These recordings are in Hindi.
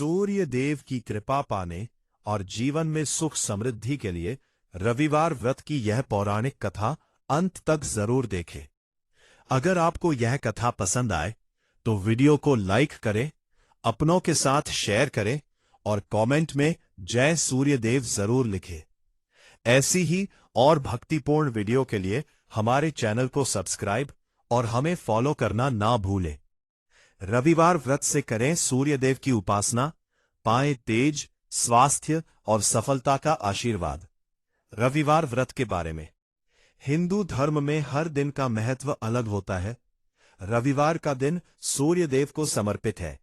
सूर्य देव की कृपा पाने और जीवन में सुख समृद्धि के लिए रविवार व्रत की यह पौराणिक कथा अंत तक जरूर देखें। अगर आपको यह कथा पसंद आए तो वीडियो को लाइक करें, अपनों के साथ शेयर करें और कमेंट में जय सूर्यदेव जरूर लिखें। ऐसी ही और भक्तिपूर्ण वीडियो के लिए हमारे चैनल को सब्सक्राइब और हमें फॉलो करना ना भूलें। रविवार व्रत से करें सूर्यदेव की उपासना, पाएं तेज, स्वास्थ्य और सफलता का आशीर्वाद। रविवार व्रत के बारे में हिंदू धर्म में हर दिन का महत्व अलग होता है। रविवार का दिन सूर्यदेव को समर्पित है।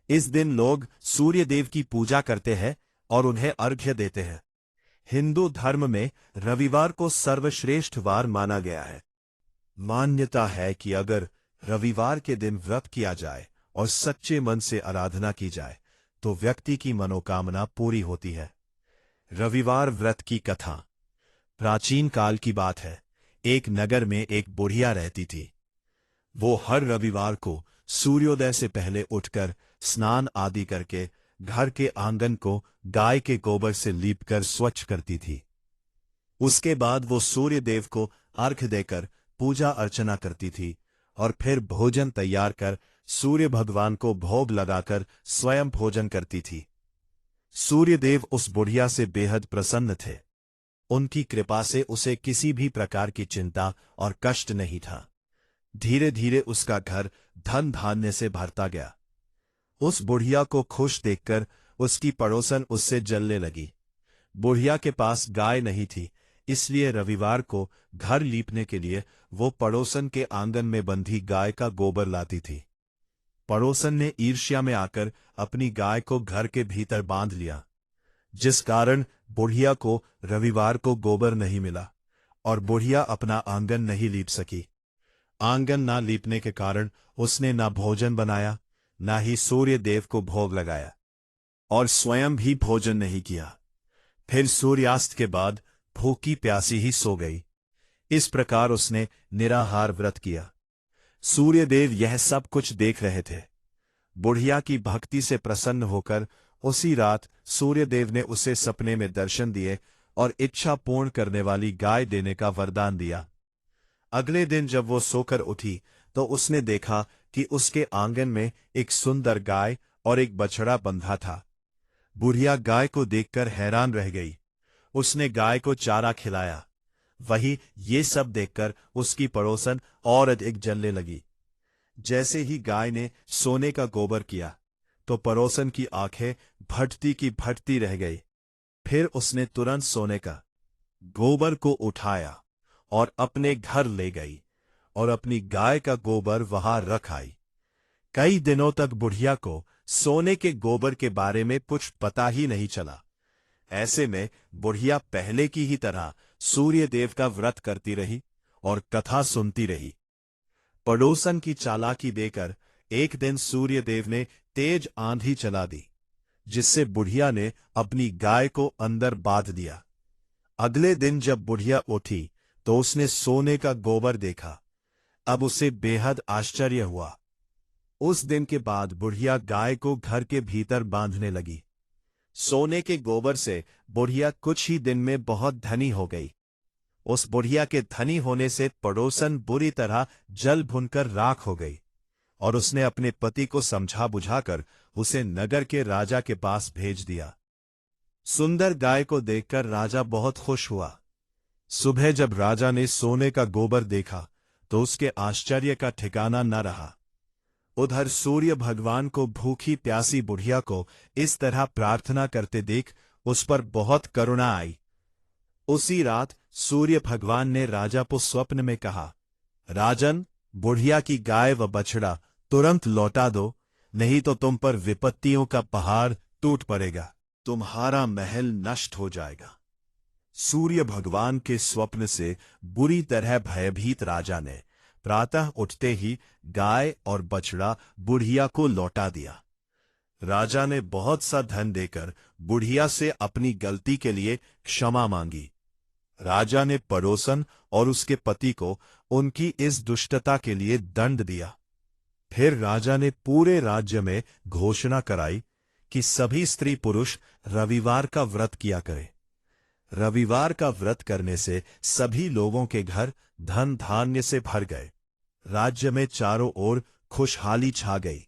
इस दिन लोग सूर्यदेव की पूजा करते हैं और उन्हें अर्घ्य देते हैं। हिंदू धर्म में रविवार को सर्वश्रेष्ठ वार माना गया है। मान्यता है कि अगर रविवार के दिन व्रत किया जाए और सच्चे मन से आराधना की जाए तो व्यक्ति की मनोकामना पूरी होती है। रविवार व्रत की कथा प्राचीन काल की बात है। एक नगर में एक बुढ़िया रहती थी। वो हर रविवार को सूर्योदय से पहले उठकर स्नान आदि करके घर के आंगन को गाय के गोबर से लीपकर स्वच्छ करती थी। उसके बाद वो सूर्यदेव को अर्घ्य देकर पूजा अर्चना करती थी और फिर भोजन तैयार कर सूर्य भगवान को भोग लगाकर स्वयं भोजन करती थी। सूर्यदेव उस बुढ़िया से बेहद प्रसन्न थे। उनकी कृपा से उसे किसी भी प्रकार की चिंता और कष्ट नहीं था। धीरे धीरे उसका घर धन धान्य से भरता गया। उस बुढ़िया को खुश देखकर उसकी पड़ोसन उससे जलने लगी। बुढ़िया के पास गाय नहीं थी, इसलिए रविवार को घर लीपने के लिए वो पड़ोसन के आंगन में बंधी गाय का गोबर लाती थी। पड़ोसन ने ईर्ष्या में आकर अपनी गाय को घर के भीतर बांध लिया, जिस कारण बुढ़िया को रविवार को गोबर नहीं मिला और बुढ़िया अपना आंगन नहीं लीप सकी। आंगन ना लीपने के कारण उसने ना भोजन बनाया, ना ही सूर्य देव को भोग लगाया और स्वयं भी भोजन नहीं किया। फिर सूर्यास्त के बाद भूखी प्यासी ही सो गई। इस प्रकार उसने निराहार व्रत किया। सूर्यदेव यह सब कुछ देख रहे थे। बुढ़िया की भक्ति से प्रसन्न होकर उसी रात सूर्यदेव ने उसे सपने में दर्शन दिए और इच्छा पूर्ण करने वाली गाय देने का वरदान दिया। अगले दिन जब वो सोकर उठी तो उसने देखा कि उसके आंगन में एक सुंदर गाय और एक बछड़ा बंधा था। बुढ़िया गाय को देखकर हैरान रह गई। उसने गाय को चारा खिलाया। वही ये सब देखकर उसकी पड़ोसन और अधिक जलने लगी। जैसे ही गाय ने सोने का गोबर किया तो पड़ोसन की आंखें भटती की भटती रह गई। फिर उसने तुरंत सोने का गोबर को उठाया और अपने घर ले गई और अपनी गाय का गोबर वहां रख आई। कई दिनों तक बुढ़िया को सोने के गोबर के बारे में कुछ पता ही नहीं चला। ऐसे में बुढ़िया पहले की ही तरह सूर्यदेव का व्रत करती रही और कथा सुनती रही। पड़ोसन की चालाकी देकर एक दिन सूर्यदेव ने तेज आंधी चला दी, जिससे बुढ़िया ने अपनी गाय को अंदर बांध दिया। अगले दिन जब बुढ़िया उठी तो उसने सोने का गोबर देखा। अब उसे बेहद आश्चर्य हुआ। उस दिन के बाद बुढ़िया गाय को घर के भीतर बांधने लगी। सोने के गोबर से बुढ़िया कुछ ही दिन में बहुत धनी हो गई। उस बुढ़िया के धनी होने से पड़ोसन बुरी तरह जल भुनकर राख हो गई और उसने अपने पति को समझा बुझाकर उसे नगर के राजा के पास भेज दिया। सुंदर गाय को देखकर राजा बहुत खुश हुआ। सुबह जब राजा ने सोने का गोबर देखा तो उसके आश्चर्य का ठिकाना न रहा। उधर सूर्य भगवान को भूखी प्यासी बुढ़िया को इस तरह प्रार्थना करते देख उस पर बहुत करुणा आई। उसी रात सूर्य भगवान ने राजा को स्वप्न में कहा, राजन, बुढ़िया की गाय व बछड़ा तुरंत लौटा दो, नहीं तो तुम पर विपत्तियों का पहाड़ टूट पड़ेगा, तुम्हारा महल नष्ट हो जाएगा। सूर्य भगवान के स्वप्न से बुरी तरह भयभीत राजा ने प्रातः उठते ही गाय और बछड़ा बुढ़िया को लौटा दिया। राजा ने बहुत सा धन देकर बुढ़िया से अपनी गलती के लिए क्षमा मांगी। राजा ने पड़ोसन और उसके पति को उनकी इस दुष्टता के लिए दंड दिया। फिर राजा ने पूरे राज्य में घोषणा कराई कि सभी स्त्री पुरुष रविवार का व्रत किया करें। रविवार का व्रत करने से सभी लोगों के घर धन धान्य से भर गए। राज्य में चारों ओर खुशहाली छा गई।